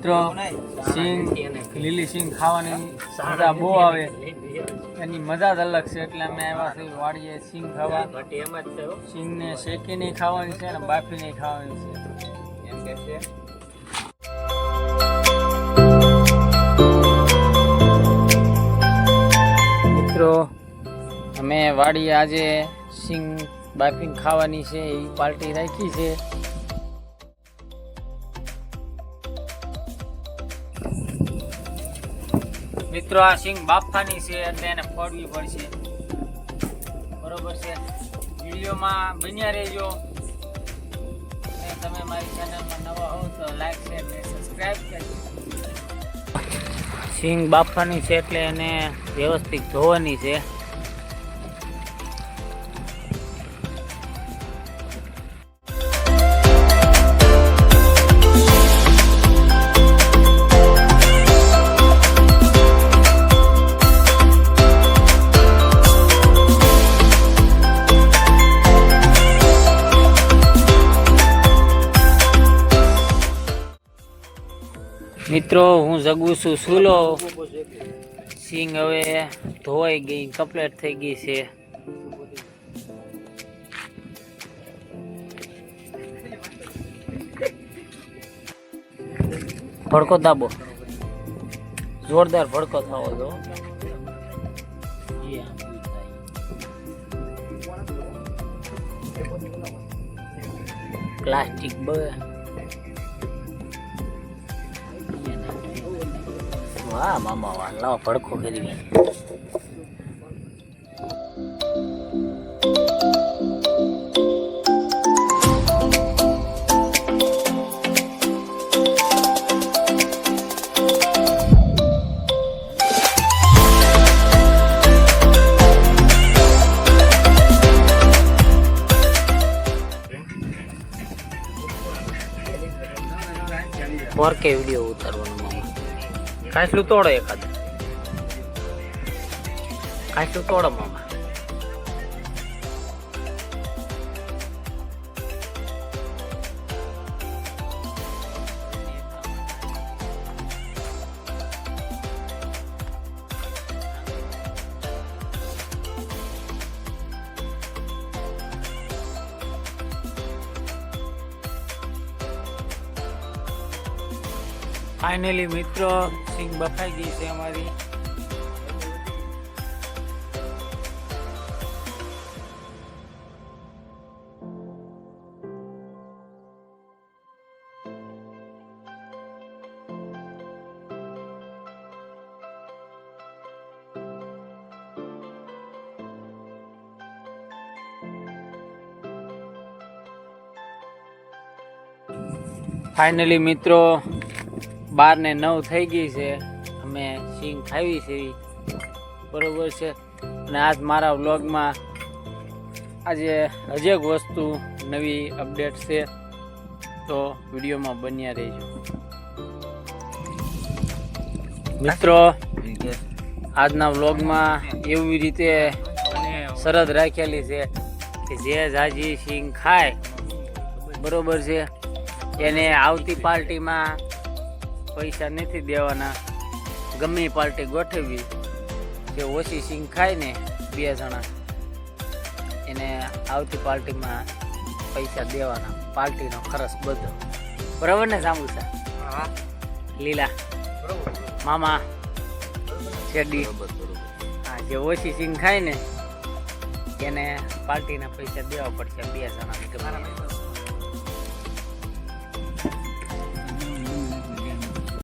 મિત્રો સિંગ લીલી સિંગ ખાવાની મજા બહુ આવે, એની મજા જ અલગ છે. એટલે અમે આવ્યા છીએ વાડીએ સિંગ ખાવા. સિંગને શેકીને ખાવાની છે અને બાફીને ખાવાની છે એમ કે છે. મિત્રો અમે વાડીએ આજે સિંગ બાફીને ખાવાની છે એ પાર્ટી રાખી છે. મિત્રો આ સિંગ બાફવાની છે એટલે એને ફોડવી પડશે, બરોબર છે. વિડીયોમાં બન્યા રહેજો. અને તમે મારી ચેનલમાં નવા હો તો લાઈક શેર અને સબસ્ક્રાઈબ કરજો. સિંગ બાફવાની છે એટલે એને વ્યવસ્થિત ધોવાની છે. મિત્રો હું જગું છું સુલો. સિંગ હવે ધોવાઈ ગઈ, કમ્પ્લીટ થઈ ગઈ છે. ભડકો દાબો, જોરદાર ભડકો થવો જો. પ્લાસ્ટિક વાહ મામા વાહ, લાવો ભડકો કરી. ફોર કે વિડીયો ઉતારવાનો મામા. કાચલું તોડો, એકાદ કાચલું તોડો મામા. ફાઇનલી મિત્રો સિંગ બફાઈ ગઈ છે અમારી. ફાઇનલી મિત્રો 12:09 થઈ ગઈ છે. અમે સિંગ ખાવી છે, બરોબર છે. અને આજ મારા વ્લોગમાં આજે હજી એક વસ્તુ નવી અપડેટ છે, તો વિડીયોમાં બન્યા રહેજો. મિત્રો આજના વ્લોગમાં એવી રીતે શરત રાખેલી છે કે જે જાજી સિંગ ખાય, બરોબર છે, એને આવતી પાર્ટીમાં પૈસા નથી દેવાના. ગમે પાર્ટી ગોઠવવી, જે ઓછી સિંગ ખાય ને 2 જણા, એને આવતી પાર્ટીમાં પૈસા દેવાના. પાર્ટીનો ખર્ચ બધો, બરાબર ને સામુસા? લીલા મામા શેરડી. હા, જે ઓછી સિંગ ખાય ને એને પાર્ટીના પૈસા દેવા પડશે 2 જણા.